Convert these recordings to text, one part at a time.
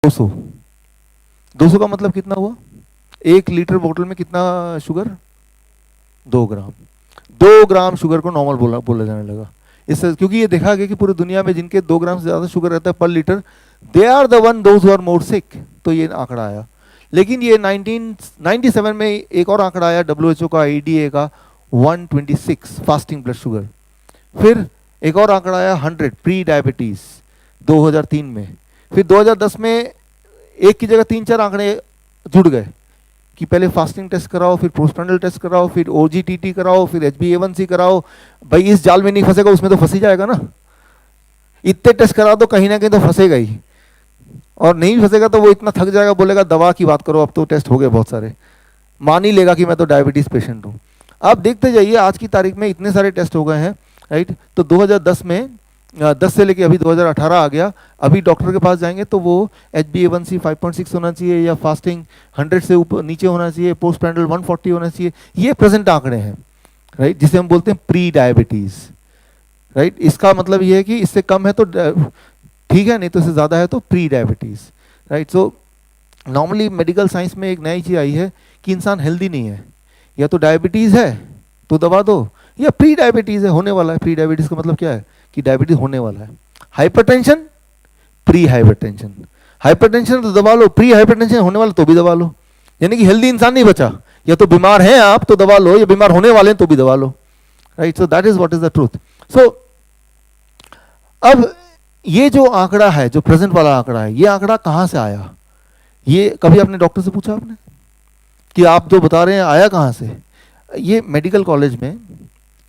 200। 200 का मतलब कितना हुआ? 1 लीटर बोतल में कितना शुगर? 2 ग्राम। 2 ग्राम शुगर को नॉर्मल बोला बोला जाने लगा। इससे क्योंकि ये देखा गया कि पूरी दुनिया में जिनके 2 ग्राम से ज़्यादा शुगर रहता है पर litre, they are the one those who are more sick. तो ये आंकड़ा आया। लेकिन ये 1997 में एक और आंकड़ा आया WHO का, ADA का, 126 फास्टिंग ब्लड शुगर। फिर एक और आंकड़ा आया 100 प्री डायबिटीज 2003 में। फिर 2010 में एक की जगह 3-4 आंकड़े जुड़ गए कि पहले फास्टिंग टेस्ट कराओ, फिर पोस्टप्रांडल टेस्ट कराओ, फिर OGTT कराओ, फिर HbA1c कराओ। भाई इस जाल में नहीं फंसेगा उसमें तो फंस ही जाएगा ना। इतने टेस्ट करा दो कहीं ना कहीं तो फंसेगा ही, और नहीं फंसेगा तो वो इतना थक जाएगा, बोलेगा दवा की बात करो, अब तो टेस्ट हो गए बहुत सारे, मान ही लेगा कि मैं तो डायबिटीज पेशेंट हूँ। आप देखते जाइए आज की तारीख में इतने सारे टेस्ट हो गए हैं, राइट। तो 2010 में 10 से लेके अभी 2018 आ गया। अभी डॉक्टर के पास जाएंगे तो वो HbA1c 5.6 होना चाहिए, या फास्टिंग 100 से ऊपर नीचे होना चाहिए, पोस्ट पैंडल 140 होना चाहिए। ये प्रेजेंट आंकड़े हैं, राइट, जिसे हम बोलते हैं प्री डायबिटीज, राइट। इसका मतलब ये है कि इससे कम है तो ठीक है, नहीं तो इससे ज़्यादा है तो pre diabetes, right. So normally medical science में एक नई चीज़ आई है कि इंसान हेल्दी नहीं है, या तो डायबिटीज़ है तो दबा दो, या प्री डायबिटीज़ है, होने वाला है। प्री डायबिटीज़ का मतलब क्या है कि डायबिटीज होने वाला है। Hypertension, pre hypertension. हाइपरटेंशन तो दबा लो, प्री हाइपरटेंशन होने वाला तो भी दबा लो। यानी कि हेल्दी इंसान नहीं बचा, या तो बीमार हैं आप तो दबा लो, या बीमार होने वाले हैं तो भी दबा लो, right. So that is what is the truth. So अब ये जो आंकड़ा है, जो प्रेजेंट वाला आंकड़ा है, ये आंकड़ा कहां से आया? ये कभी आपने डॉक्टर से पूछा आपने कि आप जो बता रहे हैं आया कहां से? ये मेडिकल कॉलेज में,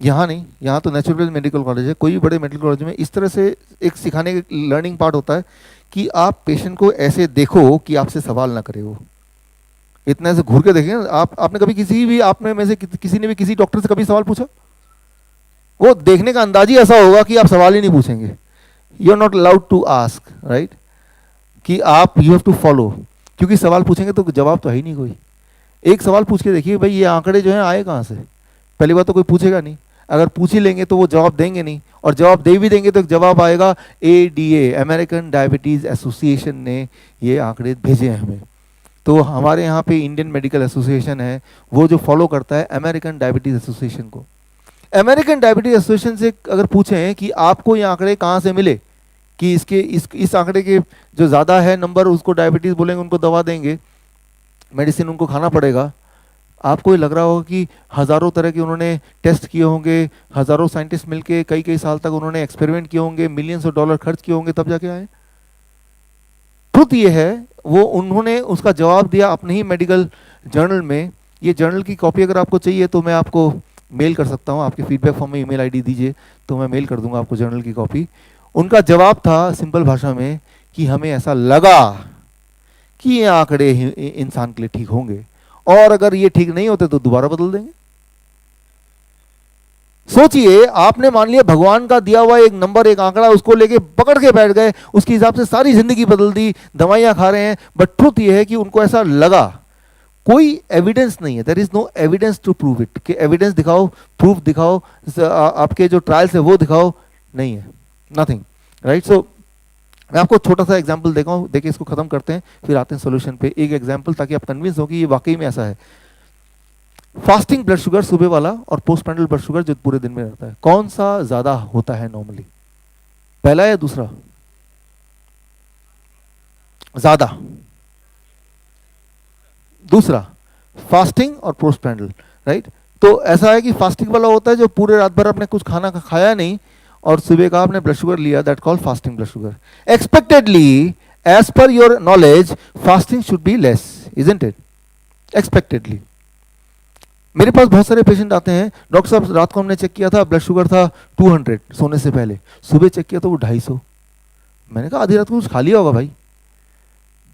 यहाँ नहीं, यहाँ तो नेचुरल मेडिकल कॉलेज है, कोई भी बड़े मेडिकल कॉलेज में इस तरह से एक सिखाने का लर्निंग पार्ट होता है कि आप पेशेंट को ऐसे देखो कि आपसे सवाल ना करे। वो इतना ऐसे घूर के देखें। आपने कभी किसी भी, आपने में से किसी ने भी किसी डॉक्टर से कभी सवाल पूछा? वो देखने का अंदाज ही ऐसा होगा कि आप सवाल ही नहीं पूछेंगे। You are not allowed to ask, right, कि आप यू हैव टू फॉलो, क्योंकि सवाल पूछेंगे तो जवाब तो है ही नहीं कोई। एक सवाल पूछ के देखिए, भाई ये आंकड़े जो हैं आए कहाँ से? पहली बात तो कोई पूछेगा नहीं, अगर पूछ ही लेंगे तो वो जवाब देंगे नहीं, और जवाब दे भी देंगे तो जवाब आएगा ADA, अमेरिकन डायबिटीज एसोसिएशन ने ये आंकड़े भेजे हैं हमें। तो हमारे यहाँ पे इंडियन मेडिकल एसोसिएशन है, वो जो फॉलो करता है अमेरिकन डायबिटीज एसोसिएशन को। अमेरिकन डायबिटीज एसोसिएशन से अगर पूछें कि आपको ये आंकड़े कहाँ से मिले कि इसके इस आंकड़े के जो ज़्यादा है नंबर उसको डायबिटीज़ बोलेंगे, उनको दवा देंगे, मेडिसिन उनको खाना पड़ेगा। आपको ये लग रहा होगा कि हज़ारों तरह के उन्होंने टेस्ट किए होंगे, हज़ारों साइंटिस्ट मिलके कई कई साल तक उन्होंने एक्सपेरिमेंट किए होंगे, मिलियंस ऑफ डॉलर खर्च किए होंगे, तब जाके आए। ट्रुथ ये है, वो उन्होंने उसका जवाब दिया अपने ही मेडिकल जर्नल में। ये जर्नल की कॉपी अगर आपको चाहिए तो मैं आपको मेल कर सकता हूँ, आपके फीडबैक फॉर्म में ईमेल आईडी दीजिए तो मैं मेल कर दूंगा आपको जर्नल की कॉपी। उनका जवाब था सिंपल भाषा में कि हमें ऐसा लगा कि ये आंकड़े इंसान के लिए ठीक होंगे, और अगर ये ठीक नहीं होते तो दोबारा बदल देंगे। सोचिए, आपने मान लिया भगवान का दिया हुआ एक नंबर, एक आंकड़ा, उसको लेके पकड़ के बैठ गए, उसके हिसाब से सारी जिंदगी बदल दी, दवाइयां खा रहे हैं। बट ट्रुथ ये है कि उनको ऐसा लगा। कोई एविडेंस नहीं है, there is no evidence to prove it, कि एविडेंस दिखाओ, प्रूफ दिखाओ, आपके जो ट्रायल्स है वो दिखाओ, नहीं है, नथिंग, राइट। सो मैं आपको छोटा सा एग्जांपल देखा हूँ, देखिए इसको खत्म करते हैं फिर आते हैं सॉल्यूशन पे। एक एग्जांपल ताकि आप कन्विंस हो कि ये वाकई में ऐसा है। फास्टिंग ब्लड शुगर सुबह वाला और पोस्ट पैंडल ब्लड शुगर जो पूरे दिन में रहता है, कौन सा ज्यादा होता है नॉर्मली? पहला या दूसरा? ज्यादा दूसरा, फास्टिंग और पोस्ट पैंडल, राइट। तो ऐसा है कि फास्टिंग वाला होता है जो पूरे रात भर आपने कुछ खाना खाया नहीं और सुबह का आपने ब्लड शुगर लिया, that called fasting blood sugar. Expectedly, as per your knowledge, fasting should be less, isn't it? Expectedly. मेरे पास बहुत सारे पेशेंट आते हैं, डॉक्टर साहब रात को हमने चेक किया था, ब्लड शुगर था 200 सोने से पहले, सुबह चेक किया तो वो 250। मैंने कहा आधी रात को कुछ खा लिया होगा भाई,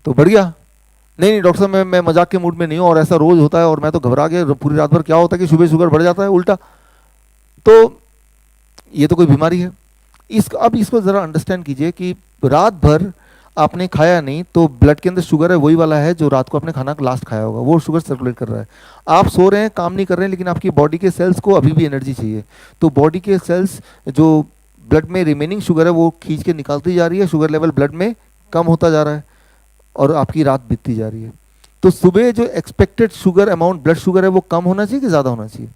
तो बढ़ गया। नहीं डॉक्टर साहब मैं मजाक के मूड में नहीं हूँ, और ऐसा रोज होता है, और मैं तो घबरा गया पूरी रात भर। क्या होता है कि सुबह शुगर बढ़ जाता है उल्टा, तो ये तो कोई बीमारी है। अब इसको जरा अंडरस्टैंड कीजिए कि रात भर आपने खाया नहीं तो ब्लड के अंदर शुगर है वही वाला है जो रात को आपने खाना लास्ट खाया होगा, वो शुगर सर्कुलेट कर रहा है। आप सो रहे हैं, काम नहीं कर रहे हैं, लेकिन आपकी बॉडी के सेल्स को अभी भी एनर्जी चाहिए, तो बॉडी के सेल्स जो ब्लड में रिमेनिंग शुगर है वो खींच के निकालती जा रही है, शुगर लेवल ब्लड में कम होता जा रहा है। और आपकी रात बीतती जा रही है। तो सुबह जो expected sugar amount blood sugar है वो कम होना चाहिए कि ज़्यादा होना चाहिए?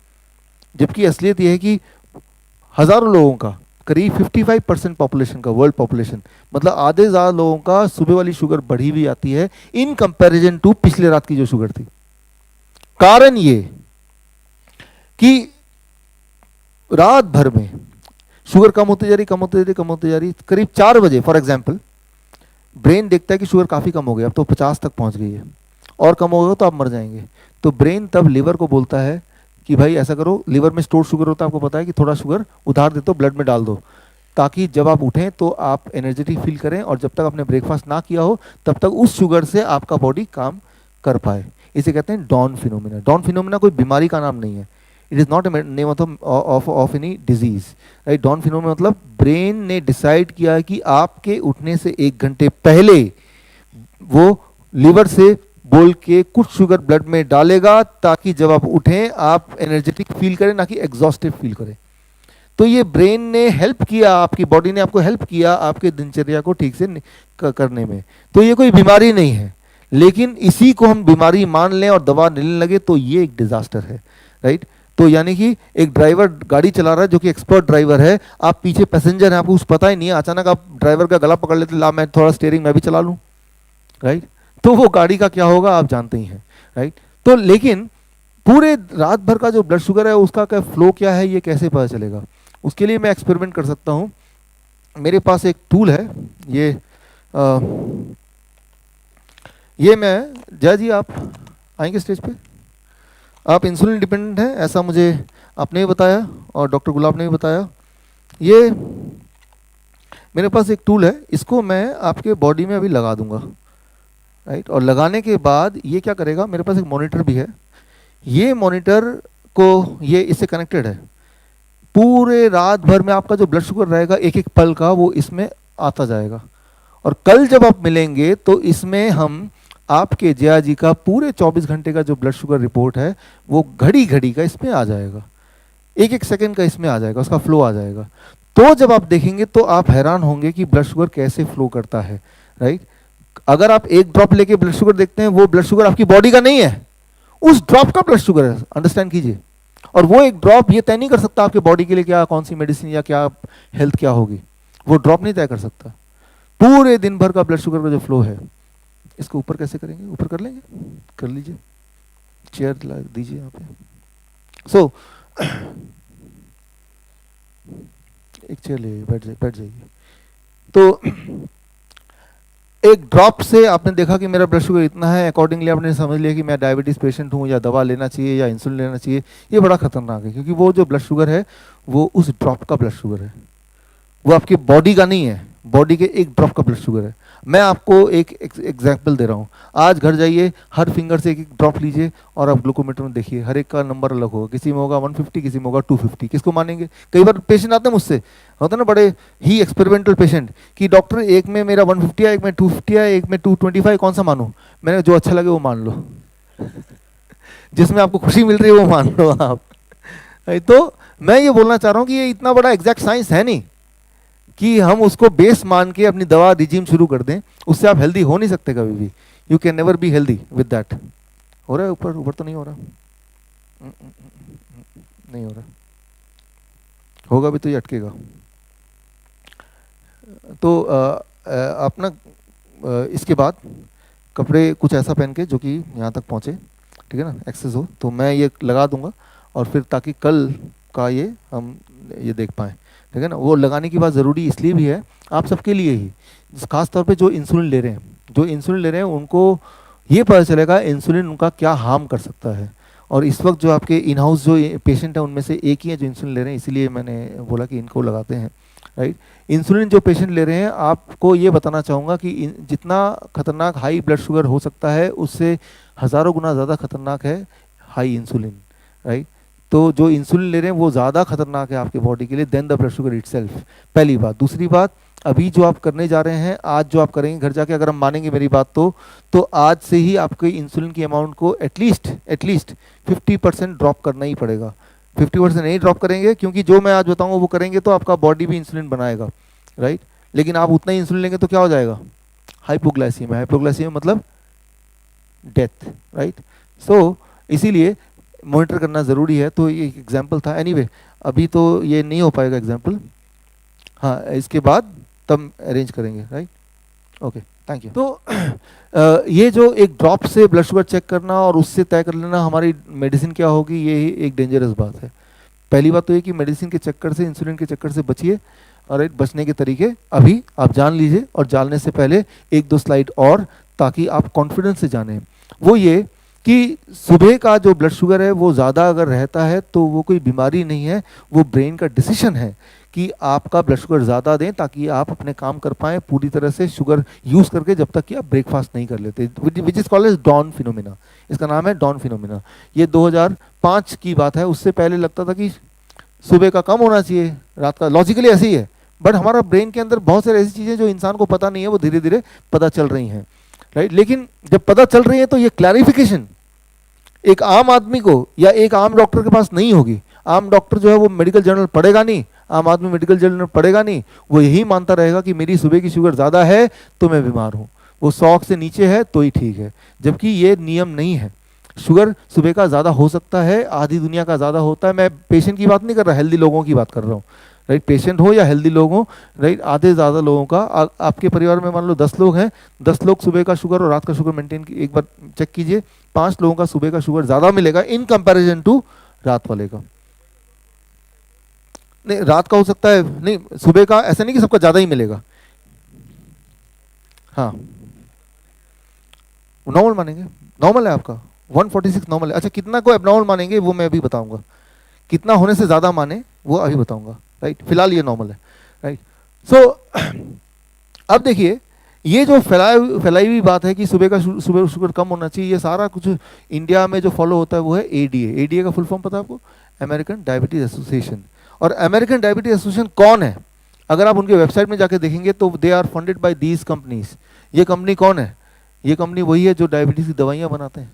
जबकि असलियत ये है कि हज़ारों लोगों का, करीब 55% पॉपुलेशन का, वर्ल्ड पॉपुलेशन, मतलब आधे ज़्यादा लोगों का सुबह वाली शुगर बढ़ी हुई आती है इन कंपैरिजन टू पिछले रात की जो शुगर थी। कारण ये कि रात भर में शुगर कम होती जा रही, कम होती जा रही, कम होती जा रही। करीब 4 बजे फॉर एग्जांपल ब्रेन देखता है कि शुगर काफ़ी कम हो गई, अब तो 50 तक पहुंच गई है, और कम होगा तो आप मर जाएंगे। तो ब्रेन तब लिवर को बोलता है कि भाई ऐसा करो, लिवर में स्टोर शुगर होता है, आपको पता है, कि थोड़ा शुगर उधार दे दो, ब्लड में डाल दो, ताकि जब आप उठें तो आप एनर्जेटिक फील करें, और जब तक आपने ब्रेकफास्ट ना किया हो तब तक उस शुगर से आपका बॉडी काम कर पाए। इसे कहते हैं डॉन फिनोमिना। डॉन फिनोमिना कोई बीमारी का नाम नहीं है, it is not a name of any disease, right. Dawn phenomena मतलब ब्रेन ने डिसाइड किया है कि आपके उठने से 1 घंटे पहले वो लिवर से बोल के कुछ शुगर ब्लड में डालेगा, ताकि जब आप उठें आप एनर्जेटिक फील करें, ना कि एग्जॉस्टिव फील करें। तो ये ब्रेन ने हेल्प किया, आपकी बॉडी ने आपको हेल्प किया आपके दिनचर्या को ठीक से करने में। तो ये कोई बीमारी नहीं है, लेकिन इसी को हम बीमारी मान लें और दवा लेने लगे तो ये एक डिजास्टर है, राइट। तो यानी कि एक ड्राइवर गाड़ी चला रहा है जो कि एक्सपर्ट ड्राइवर है, आप पीछे पैसेंजर हैं, आपको कुछ पता ही नहीं है, अचानक आप ड्राइवर का गला पकड़ लेते, ला मैं थोड़ा स्टीयरिंग मैं भी चला लूँ, राइट। तो वो गाड़ी का क्या होगा आप जानते ही हैं, राइट। तो लेकिन पूरे रात भर का जो ब्लड शुगर है उसका क्या फ्लो क्या है, ये कैसे पता चलेगा? उसके लिए मैं एक्सपेरिमेंट कर सकता हूँ। मेरे पास एक टूल है, ये मैं, जय जी आप आएंगे स्टेज पे? आप इंसुलिन डिपेंडेंट हैं ऐसा मुझे आपने भी बताया और डॉक्टर गुलाब ने भी बताया। ये मेरे पास एक टूल है, इसको मैं आपके बॉडी में अभी लगा दूंगा, राइट। और लगाने के बाद ये क्या करेगा, मेरे पास एक मॉनिटर भी है, ये मॉनिटर को ये इससे कनेक्टेड है, पूरे रात भर में आपका जो ब्लड शुगर रहेगा एक एक पल का वो इसमें आता जाएगा। और कल जब आप मिलेंगे तो इसमें हम आपके जया जी का पूरे 24 घंटे का जो ब्लड शुगर रिपोर्ट है वो घड़ी घड़ी का इसमें आ जाएगा, एक एक सेकंड का इसमें आ जाएगा, उसका फ्लो आ जाएगा। तो जब आप देखेंगे तो आप हैरान होंगे कि ब्लड शुगर कैसे फ्लो करता है, राइट। अगर आप एक ड्रॉप लेके ब्लड शुगर देखते हैं, वो ब्लड शुगर आपकी बॉडी का नहीं है, उस ड्रॉप का ब्लड शुगर है, अंडरस्टैंड कीजिए। और वो एक ड्रॉप ये तय नहीं कर सकता आपके बॉडी के लिए क्या कौन सी मेडिसिन या क्या हेल्थ क्या होगी, वो ड्रॉप नहीं तय कर सकता। पूरे दिन भर का ब्लड शुगर का जो फ्लो है, इसको ऊपर कैसे करेंगे, ऊपर कर लेंगे, कर लीजिए, चेयर दीजिए यहाँ पे। सो एक चेयर ले बैठ जाइए। तो एक ड्रॉप से आपने देखा कि मेरा ब्लड शुगर इतना है, अकॉर्डिंगली आपने समझ लिया कि मैं डायबिटीज पेशेंट हूँ या दवा लेना चाहिए या इंसुलिन लेना चाहिए। ये बड़ा खतरनाक है, क्योंकि वो जो ब्लड शुगर है वो उस ड्रॉप का ब्लड शुगर है, वो आपकी बॉडी का नहीं है, बॉडी के एक ड्रॉप का ब्लड शुगर है। मैं आपको एक एग्जाम्पल दे रहा हूँ, आज घर जाइए, हर फिंगर से एक एक ड्रॉप लीजिए और आप ग्लूकोमीटर में देखिए, हर एक का नंबर अलग होगा, किसी में होगा 150, किसी में होगा 250। किसको मानेंगे? कई बार पेशेंट आते हैं मुझसे, होता है ना बड़े ही एक्सपेरिमेंटल पेशेंट, कि डॉक्टर एक में मेरा 150 है, एक में 250 है, एक में 225, कौन सा मानूं? मैंने जो अच्छा लगे वो मान लो जिसमें आपको खुशी मिल रही है वो मान लो आप। तो मैं ये बोलना चाह रहा हूँ कि ये इतना बड़ा एग्जैक्ट साइंस है नहीं कि हम उसको बेस मान के अपनी दवा रिजीम शुरू कर दें, उससे आप हेल्दी हो नहीं सकते कभी भी। You can never be healthy with that. हो रहा है ऊपर? ऊपर तो नहीं हो रहा, नहीं हो रहा, होगा भी तो ये अटकेगा। तो अपना इसके बाद कपड़े कुछ ऐसा पहन के जो कि यहाँ तक पहुँचे, ठीक है ना, एक्सेस हो, तो मैं ये लगा दूंगा, और फिर ताकि कल का ये हम ये देख पाएँ, ठीक है ना। वो लगाने की बात ज़रूरी इसलिए भी है आप सबके लिए ही, खास तौर पे जो इंसुलिन ले रहे हैं, जो इंसुलिन ले रहे हैं उनको ये पता चलेगा इंसुलिन उनका क्या हार्म कर सकता है। और इस वक्त जो आपके इन हाउस जो पेशेंट हैं उनमें से एक ही है जो इंसुलिन ले रहे हैं, इसीलिए मैंने बोला कि इनको लगाते हैं, राइट। इंसुलिन जो पेशेंट ले रहे हैं, आपको ये बताना चाहूँगा कि जितना खतरनाक हाई ब्लड शुगर हो सकता है उससे हज़ारों गुना ज़्यादा खतरनाक है हाई इंसुलिन, राइट। तो जो इंसुलिन ले रहे हैं वो ज़्यादा खतरनाक है आपके बॉडी के लिए then the blood sugar itself, पहली बात। दूसरी बात, अभी जो आप करने जा रहे हैं, आज जो आप करेंगे घर जाके, अगर हम मानेंगे मेरी बात तो आज से ही आपके इंसुलिन की अमाउंट को एटलीस्ट 50% ड्रॉप करना ही पड़ेगा। 50% नहीं ड्रॉप करेंगे, क्योंकि जो मैं आज बताऊंगा वो करेंगे तो आपका बॉडी भी इंसुलिन बनाएगा, राइट। लेकिन आप उतना ही इंसुलिन लेंगे तो क्या हो जाएगा, हाइपोग्लाइसीमिया, हाइपोग्लाइसीमिया मतलब डेथ, राइट। सो इसीलिए मॉनिटर करना ज़रूरी है। तो ये एक एग्जाम्पल था। एनीवे अभी तो ये नहीं हो पाएगा एग्जाम्पल, हाँ इसके बाद तब अरेंज करेंगे, राइट। Okay thank you. तो ये जो एक ड्रॉप से ब्लड शुगर चेक करना और उससे तय कर लेना हमारी मेडिसिन क्या होगी, ये ही एक डेंजरस बात है। पहली बात तो ये कि मेडिसिन के चक्कर से, इंसुलिन के चक्कर से बचिए, और बचने के तरीके अभी आप जान लीजिए, और जानने से पहले एक दो स्लाइड और, ताकि आप कॉन्फिडेंस से जानें। वो ये कि सुबह का जो ब्लड शुगर है वो ज़्यादा अगर रहता है तो वो कोई बीमारी नहीं है, वो ब्रेन का डिसीजन है कि आपका ब्लड शुगर ज़्यादा दें ताकि आप अपने काम कर पाएँ पूरी तरह से शुगर यूज़ करके, जब तक कि आप ब्रेकफास्ट नहीं कर लेते, which is called as dawn phenomena. इसका नाम है डॉन फिनोमिना। ये 2005 की बात है। उससे पहले लगता था कि सुबह का कम होना चाहिए, रात का, लॉजिकली ऐसे ही है। बट हमारा ब्रेन के अंदर बहुत सारी ऐसी चीज़ें जो इंसान को पता नहीं है, वो धीरे धीरे पता चल रही हैं, राइट। लेकिन जब पता चल रही है तो ये क्लैरिफिकेशन एक आम आदमी को या एक आम डॉक्टर के पास नहीं होगी। आम डॉक्टर जो है वो मेडिकल जर्नल पढ़ेगा नहीं, आम आदमी मेडिकल जर्नल पढ़ेगा नहीं, वो यही मानता रहेगा कि मेरी सुबह की शुगर ज़्यादा है तो मैं बीमार हूँ, वो 100 से नीचे है तो ही ठीक है। जबकि ये नियम नहीं है। शुगर सुबह का ज़्यादा हो सकता है, आधी दुनिया का ज़्यादा होता है। मैं पेशेंट की बात नहीं कर रहा, हेल्दी लोगों की बात कर रहा हूँ, राइट। पेशेंट हो या हेल्दी लोग हो, राइट, आधे ज़्यादा लोगों का। आपके परिवार में मान लो 10 लोग हैं, 10 लोग सुबह का शुगर और रात का शुगर मेंटेन, एक बार चेक कीजिए, 5 लोगों का सुबह का शुगर ज़्यादा मिलेगा इन कंपैरिजन टू रात वाले का। नहीं, रात का हो सकता है, नहीं सुबह का, ऐसा नहीं कि सबका ज़्यादा ही मिलेगा। हाँ नॉर्मल मानेंगे, नॉर्मल है आपका 146 नॉर्मल है। अच्छा कितना को एबनॉर्मल मानेंगे वो मैं अभी बताऊंगा, कितना होने से ज़्यादा माने वो अभी बताऊंगा, राइट। फिलहाल ये नॉर्मल है, राइट। सो अब देखिए, ये जो फैलाई हुई बात है कि सुबह का सुबह शुगर कम होना चाहिए, ये सारा कुछ इंडिया में जो फॉलो होता है वो है एडीए। एडीए का फुल फॉर्म पता है आपको? American diabetes association. और अमेरिकन डायबिटीज एसोसिएशन कौन है? अगर आप उनके वेबसाइट में जाके देखेंगे तो they are funded by these companies. ये कंपनी कौन है? ये कंपनी वही है जो डायबिटीज की दवाइयाँ बनाते हैं।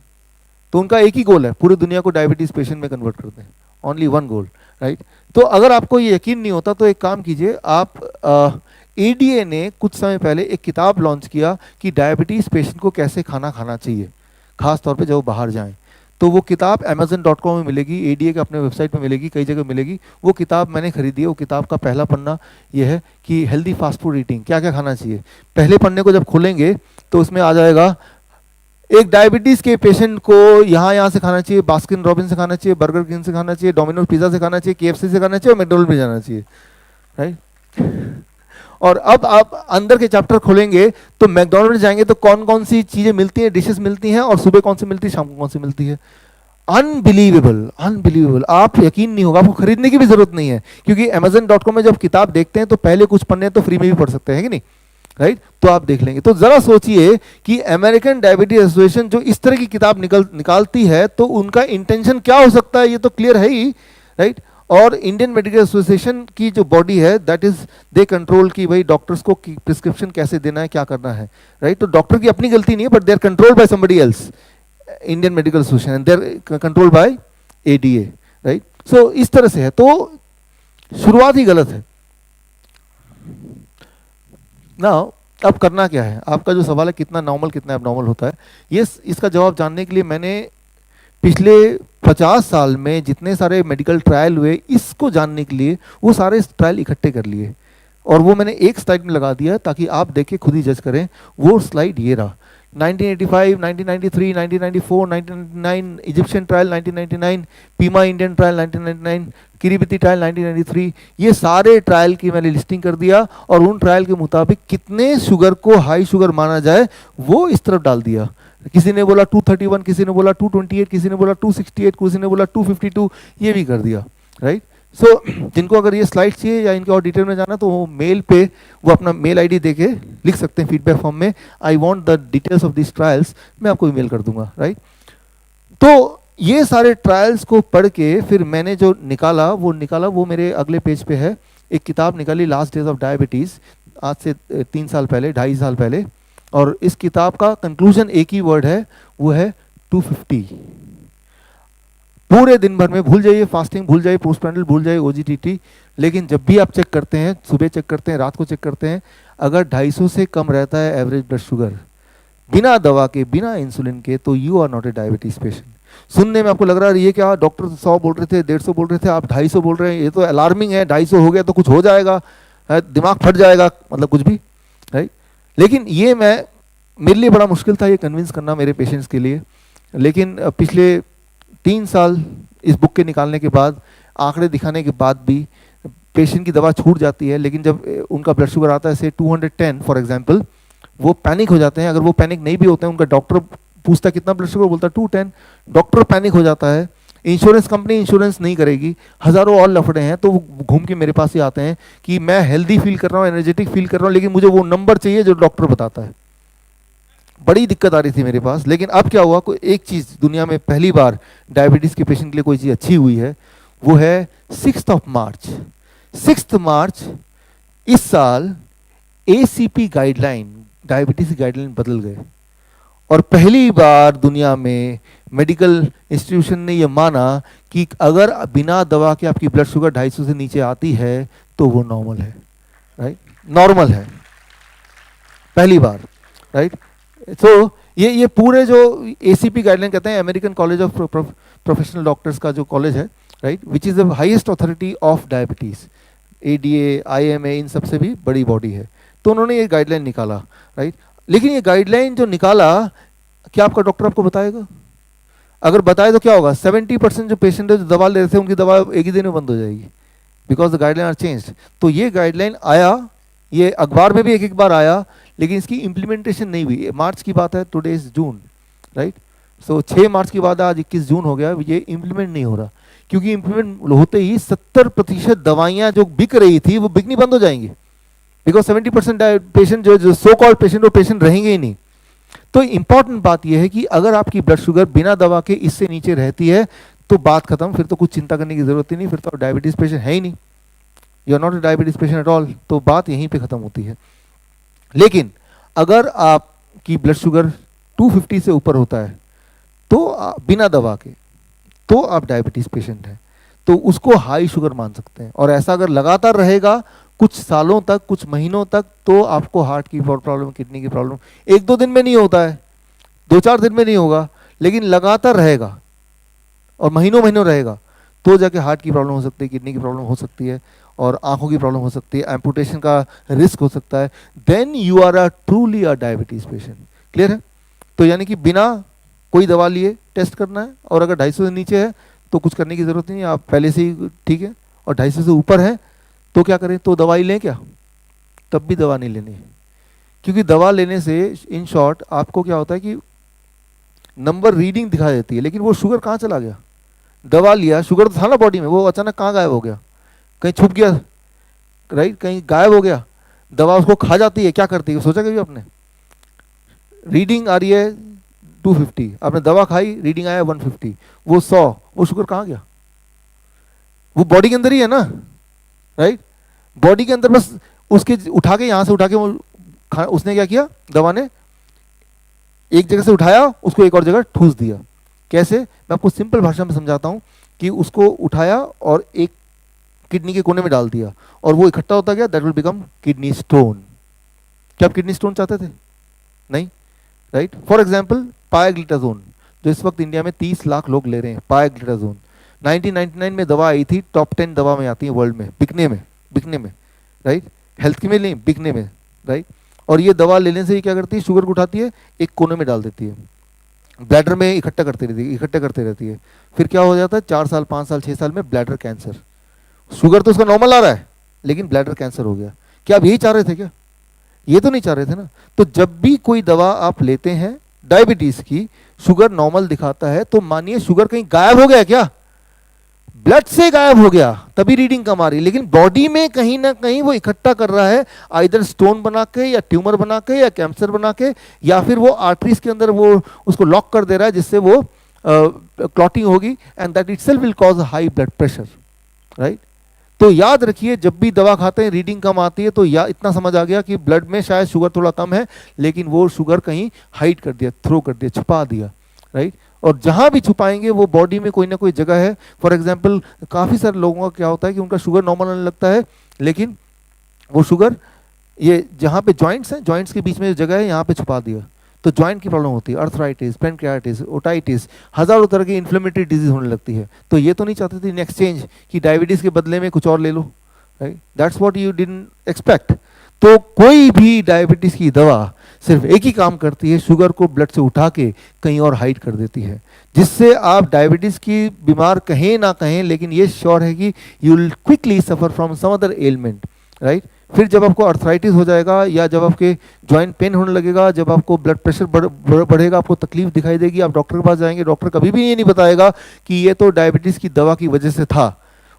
तो उनका एक ही गोल है, पूरी दुनिया को डायबिटीज पेशेंट में कन्वर्ट करते हैं, ओनली वन गोल, राइट। तो अगर आपको ये यकीन नहीं होता तो एक काम कीजिए आप, एडीए ने कुछ समय पहले एक किताब लॉन्च किया कि डायबिटीज पेशेंट को कैसे खाना खाना चाहिए, खास तौर पे जब वो बाहर जाएं। तो वो किताब amazon.com में मिलेगी, एडीए के अपने वेबसाइट में मिलेगी, कई जगह मिलेगी। वो किताब मैंने खरीदी है। वो किताब का पहला पन्ना ये है कि हेल्दी फास्ट फूड ईटिंग, क्या क्या खाना चाहिए। पहले पन्ने को जब खोलेंगे तो उसमें आ जाएगा एक डायबिटीज के पेशेंट को यहाँ से खाना चाहिए, बास्किन रॉबिन से खाना चाहिए, बर्गर किंग से खाना चाहिए, डोमिनोज पिज्जा से खाना चाहिए, केएफसी से खाना चाहिए और मैकडॉनल्ड में जाना चाहिए, राइट। और अब आप अंदर के चैप्टर खोलेंगे तो मैकडॉनल्ड में जाएंगे तो कौन कौन सी चीजें मिलती हैं, डिशेस मिलती हैं, और सुबह कौन सी मिलती है, शाम को कौन सी मिलती है। Unbelievable, unbelievable. आप यकीन नहीं होगा, आपको खरीदने की भी जरूरत नहीं है, क्योंकि amazon.com में जब किताब देखते हैं तो पहले कुछ पन्ने तो फ्री में भी पढ़ सकते हैं कि नहीं, राइट। तो आप देख लेंगे। तो जरा सोचिए कि अमेरिकन डायबिटीज एसोसिएशन जो इस तरह की किताब निकालती है तो उनका इंटेंशन क्या हो सकता है, ये तो क्लियर है ही, राइट। और इंडियन मेडिकल एसोसिएशन की जो बॉडी है दैट इज दे कंट्रोल की भाई डॉक्टर्स को प्रिस्क्रिप्शन कैसे देना है, क्या करना है, राइट। तो डॉक्टर की अपनी गलती नहीं है, but they are controlled by somebody else, Indian Medical Association, they are controlled by ADA, right. So इस तरह से है। तो शुरुआत ही गलत है ना। अब करना क्या है? आपका जो सवाल है कितना नॉर्मल कितना एबनॉर्मल होता है, ये इसका जवाब जानने के लिए मैंने पिछले 50 साल में जितने सारे मेडिकल ट्रायल हुए, इसको जानने के लिए वो सारे ट्रायल इकट्ठे कर लिए और वो मैंने एक स्लाइड में लगा दिया ताकि आप देख के खुद ही जज करें। वो स्लाइड ये रहा। 1985, 1993, 1994, 1999 Egyptian trial, 1999 Pima Indian trial, 1999 Kiribati trial, 1993। ये सारे ट्रायल की मैंने लिस्टिंग कर दिया और उन ट्रायल के मुताबिक कितने शुगर को हाई शुगर माना जाए वो इस तरफ डाल दिया। किसी ने बोला 231, किसी ने बोला 228, किसी ने बोला 268, किसी ने बोला 252, ये भी कर दिया, राइट। सो जिनको अगर ये स्लाइड चाहिए या इनके और डिटेल में जाना तो वो मेल पे वो अपना मेल आईडी देके लिख सकते हैं फीडबैक फॉर्म में, I want the details of this trials, मैं आपको ईमेल कर दूंगा, राइट। तो ये सारे ट्रायल्स को पढ़ के फिर मैंने जो निकाला वो मेरे अगले पेज पे है। एक किताब निकाली, लास्ट डेज ऑफ डायबिटीज, आज से 3 साल पहले, 2.5 साल पहले। और इस किताब का कंक्लूजन एक ही वर्ड है, वो है 250। पूरे दिन भर में भूल जाइए फास्टिंग, भूल जाइए पोस्टप्रैंडियल, भूल जाइए ओजीटीटी, लेकिन जब भी आप चेक करते हैं, सुबह चेक करते हैं, रात को चेक करते हैं, अगर 250 से कम रहता है एवरेज ब्लड शुगर बिना दवा के, बिना इंसुलिन के, तो you are not a diabetes patient. सुनने में आपको लग रहा है ये क्या, डॉक्टर 100 बोल रहे थे, 150 बोल रहे थे, आप 250 बोल रहे हैं, ये तो अलार्मिंग है, 250 हो गया तो कुछ हो जाएगा, दिमाग फट जाएगा, मतलब कुछ भी, राइट। लेकिन ये मेरे लिए बड़ा मुश्किल था ये कन्विंस करना मेरे पेशेंट्स के लिए। लेकिन पिछले 3 साल इस बुक के निकालने के बाद, आंकड़े दिखाने के बाद भी पेशेंट की दवा छूट जाती है, लेकिन जब उनका ब्लड शुगर आता है से 210 फॉर एग्जांपल, वो पैनिक हो जाते हैं। अगर वो पैनिक नहीं भी होते हैं, उनका डॉक्टर पूछता है कितना ब्लड शुगर, बोलता है 210, डॉक्टर पैनिक हो जाता है, इंश्योरेंस कंपनी इंश्योरेंस नहीं करेगी, हज़ारों और लफड़े हैं, तो वो घूम के मेरे पास ही आते हैं कि मैं हेल्दी फील कर रहा हूँ, एनर्जेटिक फील कर रहा हूँ, लेकिन मुझे वो नंबर चाहिए जो डॉक्टर बताता है। बड़ी दिक्कत आ रही थी मेरे पास। लेकिन अब क्या हुआ, कोई एक चीज़ दुनिया में पहली बार डायबिटीज़ के पेशेंट के लिए कोई चीज़ अच्छी हुई है, वो है 6 मार्च। 6 मार्च इस साल ACP गाइडलाइन, डायबिटीज़ की गाइडलाइन बदल गए, और पहली बार दुनिया में मेडिकल इंस्टीट्यूशन ने यह माना कि अगर बिना दवा के आपकी ब्लड शुगर 250 से नीचे आती है तो वो नॉर्मल है, राइट, नॉर्मल है, पहली बार, राइट। तो ये पूरे जो ACP गाइडलाइन कहते हैं, American college of professional doctors का जो कॉलेज है, right, which is the highest authority of diabetes, ADA, IMA, इन सबसे भी बड़ी बॉडी है। तो उन्होंने ये गाइडलाइन निकाला, राइट। लेकिन ये गाइडलाइन जो निकाला, क्या आपका डॉक्टर आपको बताएगा? अगर बताए तो क्या होगा, 70% जो पेशेंट है जो दवा ले रहे थे, उनकी दवा एक ही दिन में बंद हो जाएगी, because the guideline are changed. तो ये गाइडलाइन आया, ये अखबार में भी एक बार आया, लेकिन इसकी इम्प्लीमेंटेशन नहीं हुई। मार्च की बात है, टुडे इज जून, राइट। सो 6 मार्च की बात है, आज 21 जून हो गया, ये इम्प्लीमेंट नहीं हो रहा, क्योंकि इम्प्लीमेंट होते ही 70% दवाइयाँ जो बिक रही थी वो बिकनी बंद हो जाएंगी, बिकॉज 70% पेशेंट जो सो कॉल्ड पेशेंट, वो पेशेंट रहेंगे ही नहीं। तो इंपॉर्टेंट बात यह है कि अगर आपकी ब्लड शुगर बिना दवा के इससे नीचे रहती है तो बात खत्म, फिर तो कुछ चिंता करने की जरूरत ही नहीं, फिर तो आप डायबिटीज पेशेंट है ही नहीं, you are not a diabetes patient at all, तो बात यहीं पे खत्म होती है। लेकिन अगर आपकी ब्लड शुगर 250 से ऊपर होता है तो बिना दवा के, तो आप डायबिटीज पेशेंट हैं, तो उसको हाई शुगर मान सकते हैं। और ऐसा अगर लगातार रहेगा कुछ सालों तक, कुछ महीनों तक, तो आपको हार्ट की प्रॉब्लम, किडनी की प्रॉब्लम 1-2 दिन में नहीं होता है, 2-4 दिन में नहीं होगा, लेकिन लगातार रहेगा और महीनों महीनों रहेगा, तो जाके हार्ट की प्रॉब्लम हो सकती है, किडनी की प्रॉब्लम हो सकती है, और आंखों की प्रॉब्लम हो सकती है, एम्पुटेशन का रिस्क हो सकता है। Then you are a truly a diabetes patient. Clear है? तो यानी कि बिना कोई दवा लिए टेस्ट करना है, और अगर 250 से नीचे है तो कुछ करने की जरूरत नहीं है, आप पहले से ही ठीक है, और 250 से ऊपर है तो क्या करें, तो दवाई लें क्या? तब भी दवा नहीं लेनी है, क्योंकि दवा लेने से इन शॉर्ट आपको क्या होता है कि नंबर रीडिंग दिखा देती है, लेकिन वो शुगर कहाँ चला गया? दवा लिया, शुगर तो था ना बॉडी में, वो अचानक कहाँ गायब हो गया? कहीं छुप गया, राइट, कहीं गायब हो गया। दवा उसको खा जाती है, क्या करती है सोचा कभी आपने? रीडिंग आ रही है 250, आपने दवा खाई, रीडिंग आया 150, वो 100, वो शुगर कहाँ गया? वो बॉडी के अंदर ही है ना, राइट, बॉडी के अंदर, बस उसके उठा के, यहां से उठा के वो उसने क्या किया, दवा ने एक जगह से उठाया, उसको एक और जगह ठूस दिया। कैसे? मैं आपको सिंपल भाषा में समझाता हूं कि उसको उठाया और एक किडनी के कोने में डाल दिया, और वो इकट्ठा होता गया, that will become kidney stone. क्या आप किडनी स्टोन चाहते थे? नहीं, राइट। फॉर एग्जाम्पल पायग्लिटाजोन, जो इस वक्त इंडिया में 30 लाख लोग ले रहे हैं, पायग्लिटाजोन 1999 में दवा आई थी, टॉप 10 दवा में आती है वर्ल्ड में, बिकने में, राइट, हेल्थ की में नहीं, बिकने में, राइट। और ये दवा लेने से ही क्या करती है, शुगर को उठाती है, एक कोने में डाल देती है, ब्लैडर में इकट्ठा करती रहती है, फिर क्या हो जाता है, 4 साल 5 साल 6 साल में ब्लैडर कैंसर। शुगर तो उसका नॉर्मल आ रहा है, लेकिन ब्लैडर कैंसर हो गया। क्या आप यही चाह रहे थे क्या? ये तो नहीं चाह रहे थे ना। तो जब भी कोई दवा आप लेते हैं डायबिटीज की, शुगर नॉर्मल दिखाता है, तो मानिए शुगर कहीं गायब हो गया क्या? ब्लड से गायब हो गया, तभी रीडिंग कम आ रही है, लेकिन बॉडी में कहीं ना कहीं वो इकट्ठा कर रहा है, आइदर स्टोन बना के, या ट्यूमर बना के, या कैंसर बना के, या फिर वो आर्टरीज के अंदर वो उसको लॉक कर दे रहा है, जिससे वो क्लॉटिंग होगी, and that itself will cause high blood pressure, right. तो याद रखिए, जब भी दवा खाते हैं रीडिंग कम आती है, तो या इतना समझ आ गया कि ब्लड में शायद शुगर थोड़ा कम है, लेकिन वो शुगर कहीं हाइड कर दिया, थ्रो कर दिया, छुपा दिया, राइट। और जहां भी छुपाएंगे वो बॉडी में कोई ना कोई जगह है। फॉर एग्जांपल काफ़ी सारे लोगों का क्या होता है कि उनका शुगर नॉर्मल आने लगता है, लेकिन वो शुगर ये जहाँ पे जॉइंट्स हैं, जॉइंट्स के बीच में जो जगह है यहाँ पे छुपा दिया, तो जॉइंट की प्रॉब्लम होती है, अर्थराइटिस, पेनक्रियाटिस, ओटाइटिस, हजारों तरह की इन्फ्लेमेटरी डिजीज होने लगती है। तो ये तो नहीं चाहते थे नेक्स्ट चेंज कि डायबिटीज के बदले में कुछ और ले लो, right, that's what you didn't expect. तो कोई भी डायबिटीज की दवा सिर्फ एक ही काम करती है, शुगर को ब्लड से उठा के कहीं और हाइड कर देती है, जिससे आप डायबिटीज की बीमार कहें ना कहें, लेकिन ये श्योर है कि you will quickly suffer from some other element, right. फिर जब आपको अर्थराइटिस हो जाएगा, या जब आपके जॉइंट पेन होने लगेगा, जब आपको ब्लड प्रेशर बढ़ेगा, आपको तकलीफ दिखाई देगी, आप डॉक्टर के पास जाएंगे, डॉक्टर कभी भी ये नहीं बताएगा कि ये तो डायबिटीज की दवा की वजह से था,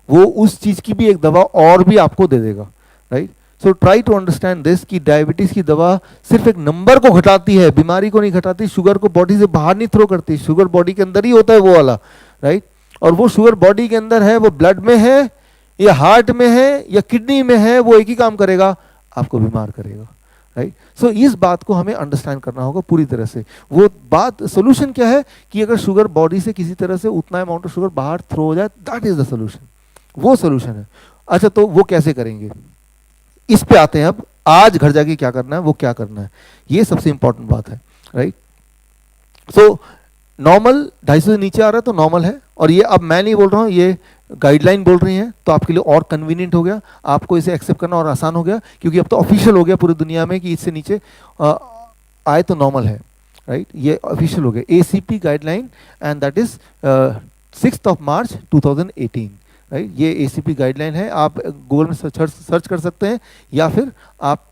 वो उस चीज की भी एक दवा और भी आपको दे देगा, right. So try to understand this कि डायबिटीज की दवा सिर्फ एक नंबर को घटाती है, बीमारी को नहीं घटाती, शुगर को बॉडी से बाहर नहीं थ्रो करती, शुगर बॉडी के अंदर ही होता है वो वाला, राइट। और वो शुगर बॉडी के अंदर है, वो ब्लड में है या हार्ट में है या किडनी में है, वो एक ही काम करेगा, आपको बीमार करेगा, राइट। सो इस बात को हमें अंडरस्टैंड करना होगा पूरी तरह से। वो बात, सोल्यूशन क्या है कि अगर शुगर बॉडी से किसी तरह से उतना अमाउंट ऑफ शुगर बाहर थ्रो हो जाए, दैट इज द सोल्यूशन, वो सोल्यूशन है। अच्छा, तो वो कैसे करेंगे, इस पे आते हैं अब। आज घर जाके क्या करना है, वो क्या करना है, ये सबसे इंपॉर्टेंट बात है, राइट। सो नॉर्मल 250 से नीचे आ रहा है तो नॉर्मल है, और ये अब मैं नहीं बोल रहा हूँ, ये गाइडलाइन बोल रही हैं, तो आपके लिए और कन्वीनियंट हो गया, आपको इसे एक्सेप्ट करना और आसान हो गया, क्योंकि अब तो ऑफिशियल हो गया पूरी दुनिया में कि इससे नीचे आए तो नॉर्मल है, राइट। ये ऑफिशियल हो गया ACP guideline, and that is 6 March 2018, right. ये ACP गाइडलाइन है, आप गूगल में सर्च कर सकते हैं, या फिर आप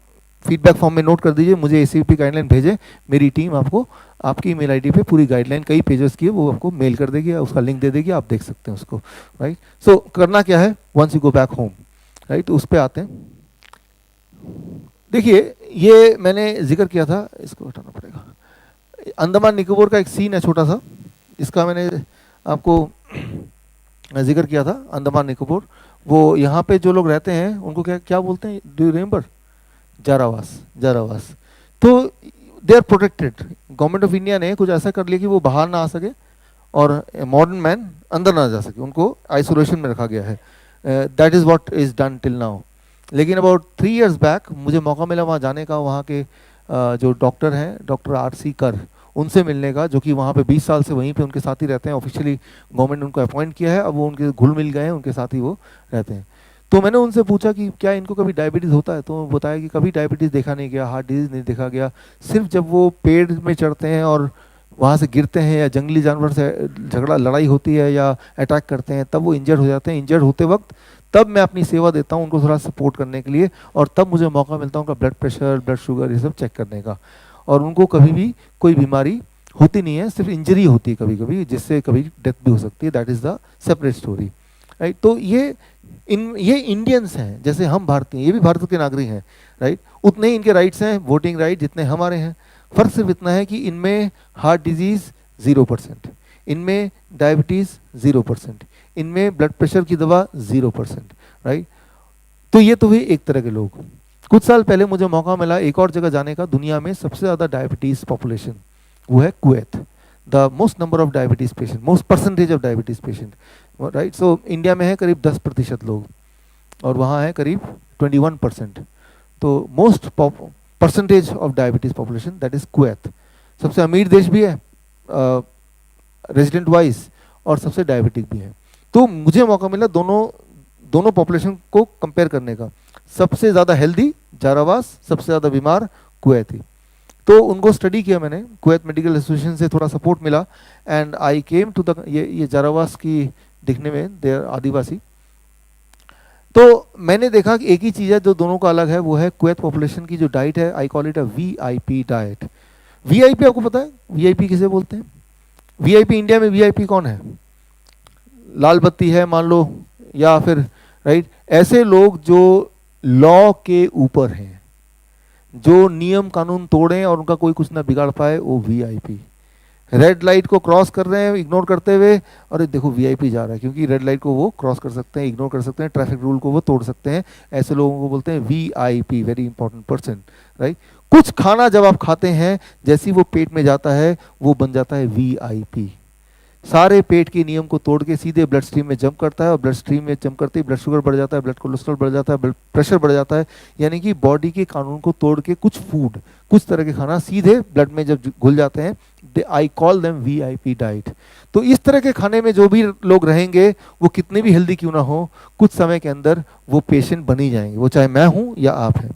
फीडबैक फॉर्म में नोट कर दीजिए, मुझे ACP गाइडलाइन भेजें, मेरी टीम आपको आपकी ईमेल आईडी पे पूरी गाइडलाइन कई पेजेस की है वो आपको मेल कर देगी, उसका लिंक दे देगी, आप देख सकते हैं उसको, राइट। सो करना क्या है, once you go back home, right, उस पे आते हैं। देखिए, ये मैंने जिक्र किया था, इसको हटाना पड़ेगा, अंडमान निकोबार का एक सीन है छोटा सा, इसका मैंने आपको जिक्र किया था। अंडमान निकोबार, वो यहाँ पे जो लोग रहते हैं उनको क्या क्या बोलते हैं, do you remember, Jarawas, Jarawas. तो they are protected, government of India ने कुछ ऐसा कर लिया कि वो बाहर ना आ सके और मॉडर्न मैन अंदर ना जा सके, उनको आइसोलेशन में रखा गया है, that is what is done till now. लेकिन अबाउट 3 years बैक मुझे मौका मिला वहाँ जाने का, वहाँ के जो डॉक्टर हैं, डॉक्टर RC कर, उनसे मिलने का, जो कि वहाँ पे 20 साल से वहीं पे उनके साथ ही रहते हैं, ऑफिशियली गवर्नमेंट ने उनको अपॉइंट किया है, अब वो उनके घुल मिल गए हैं, उनके साथ ही वो रहते हैं। तो मैंने उनसे पूछा कि क्या इनको कभी डायबिटीज़ होता है, तो बताया कि कभी डायबिटीज़ देखा नहीं गया, हार्ट डिजीज़ नहीं देखा गया, सिर्फ जब वो पेड़ में चढ़ते हैं और वहाँ से गिरते हैं, या जंगली जानवर से झगड़ा लड़ाई होती है या अटैक करते हैं, तब वो इंजर्ड हो जाते हैं। इंजर्ड होते वक्त तब मैं अपनी सेवा देता हूँ उनको थोड़ा सपोर्ट करने के लिए, और तब मुझे मौका मिलता है उनका ब्लड प्रेशर, ब्लड शुगर, ये सब चेक करने का। और उनको कभी भी कोई बीमारी होती नहीं है, सिर्फ इंजरी होती है कभी कभी, जिससे कभी डेथ भी हो सकती है, that is the separate story, right. तो ये इंडियंस हैं, जैसे हम भारतीय, ये भी भारत के नागरिक हैं, राइट। उतने ही इनके राइट्स हैं, वोटिंग राइट, जितने हमारे हैं। फर्क सिर्फ इतना है कि इनमें हार्ट डिजीज़ 0%, इनमें डायबिटीज़ 0%, इनमें ब्लड प्रेशर की दवा 0%, राइट। तो ये तो हुए एक तरह के लोग। कुछ साल पहले मुझे मौका मिला एक और जगह जाने का, दुनिया में सबसे ज़्यादा डायबिटीज़ पॉपुलेशन, वो है Kuwait, the most number of diabetes patient, most percentage of diabetes patient, right. So India में है करीब 10% लोग, और वहाँ है करीब 21%। तो most percentage of diabetes population, that is Kuwait. सबसे अमीर देश भी है रेजिडेंट वाइज, और सबसे डायबिटिक भी है। तो मुझे मौका मिला दोनों पॉपुलेशन को कंपेयर करने का। सबसे ज़्यादा हेल्दी जारावास, सबसे ज़्यादा बीमार कुवैत थी। तो उनको स्टडी किया मैंने, कुवैत मेडिकल एसोसिएशन से थोड़ा सपोर्ट मिला, and I came to the, ये जारावास की दिखने में देर आदिवासी। तो मैंने देखा कि एक ही चीज़ है जो दोनों का अलग है, वो है कुवैत पॉपुलेशन की जो डाइट है, I call it a VIP diet. VIP आपको पता है VIP किसे बोलते हैं? VIP इंडिया में VIP कौन है? लाल बत्ती है मान लो, या फिर राइट, ऐसे लोग जो लॉ के ऊपर हैं, जो नियम कानून तोड़ें और उनका कोई कुछ ना बिगाड़ पाए, वो VIP। रेड लाइट को क्रॉस कर रहे हैं इग्नोर करते हुए, और देखो VIP जा रहा है, क्योंकि रेड लाइट को वो क्रॉस कर सकते हैं, इग्नोर कर सकते हैं, ट्रैफिक रूल को वो तोड़ सकते हैं, ऐसे लोगों को बोलते हैं VIP, very important person, right. कुछ खाना जब आप खाते हैं, जैसे ही वो पेट में जाता है वो बन जाता है VIP। सारे पेट के नियम को तोड़ के सीधे ब्लड स्ट्रीम में जंप करता है, और ब्लड स्ट्रीम में जंप करते ही ब्लड शुगर बढ़ जाता है, ब्लड कोलेस्ट्रॉल बढ़ जाता है, ब्लड प्रेशर बढ़ जाता है। यानी कि बॉडी के कानून को तोड़ के कुछ फूड, कुछ तरह के खाना सीधे ब्लड में जब घुल जाते हैं, I call them VIP diet. तो इस तरह के खाने में जो भी लोग रहेंगे, वो कितने भी हेल्दी क्यों ना हो, कुछ समय के अंदर वो पेशेंट बन ही जाएंगे, वो चाहे मैं हूं या आप हैं।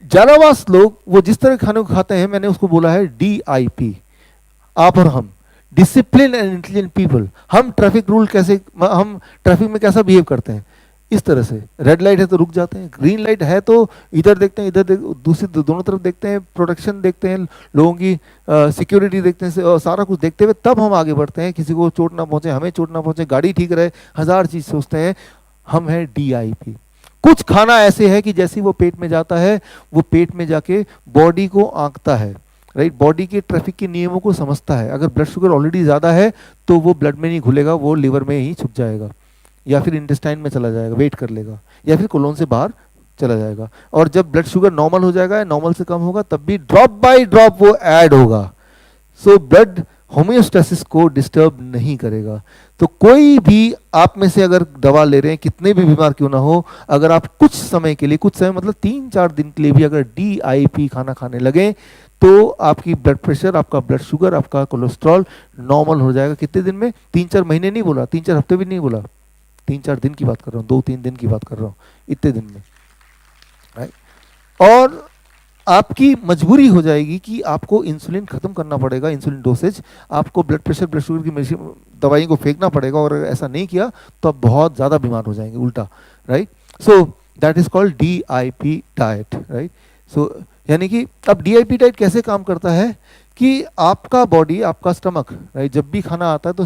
जारावास लोग वो जिस तरह के खाने को खाते हैं, मैंने उसको बोला है DIP, आप और हम, डिसिप्लिन एंड इंटेलिजेंट पीपल। हम ट्रैफिक रूल कैसे, हम ट्रैफिक में कैसा बिहेव करते हैं, इस तरह से। रेड लाइट है तो रुक जाते हैं, ग्रीन लाइट है तो इधर देखते हैं, दूसरी दोनों तरफ देखते हैं, प्रोटेक्शन देखते हैं, लोगों की सिक्योरिटी देखते हैं, सारा कुछ देखते हुए तब हम आगे बढ़ते हैं। किसी को चोट ना पहुंचे, हमें चोट ना पहुंचे, गाड़ी ठीक रहे, हजार चीज सोचते हैं। हम हैं DIP। कुछ खाना ऐसे है कि जैसे वो पेट में जाता है, वो पेट में जाके बॉडी को आंकता है, राइट, बॉडी के ट्रैफिक के नियमों को समझता है। अगर ब्लड शुगर ऑलरेडी ज़्यादा है तो वो ब्लड में नहीं घुलेगा, वो लिवर में ही छुप जाएगा, या फिर इंटेस्टाइन में चला जाएगा, वेट कर लेगा, या फिर कोलोन से बाहर चला जाएगा। और जब ब्लड शुगर नॉर्मल हो जाएगा, नॉर्मल से कम होगा, तब भी ड्रॉप बाय ड्रॉप वो ऐड होगा। सो ब्लड होम्योस्टेसिस को डिस्टर्ब नहीं करेगा। तो कोई भी आप में से अगर दवा ले रहे हैं, कितने भी बीमार क्यों ना हो, अगर आप कुछ समय के लिए, कुछ समय मतलब 3-4 दिन के लिए भी अगर DIP खाना खाने लगे, तो आपकी ब्लड प्रेशर, आपका ब्लड शुगर, आपका कोलेस्ट्रॉल नॉर्मल हो जाएगा। कितने दिन में? 3-4 महीने नहीं बोला, 3-4 हफ्ते भी नहीं बोला, 3-4 दिन की बात कर रहा हूँ, 2-3 दिन की बात कर रहा हूँ, इतने दिन में, राइट। और आपकी मजबूरी हो जाएगी कि आपको इंसुलिन खत्म करना पड़ेगा, इंसुलिन डोसेज, आपको ब्लड प्रेशर, ब्लड शुगर की मेडिसिन, दवाइयों को फेंकना पड़ेगा, और ऐसा नहीं किया तो आप बहुत ज़्यादा बीमार हो जाएंगे उल्टा, right. So that is called DIP diet, right. So यानी कि अब DIP डाइट कैसे काम करता है कि आपका बॉडी, आपका स्टमक, राइट, जब भी खाना आता है तो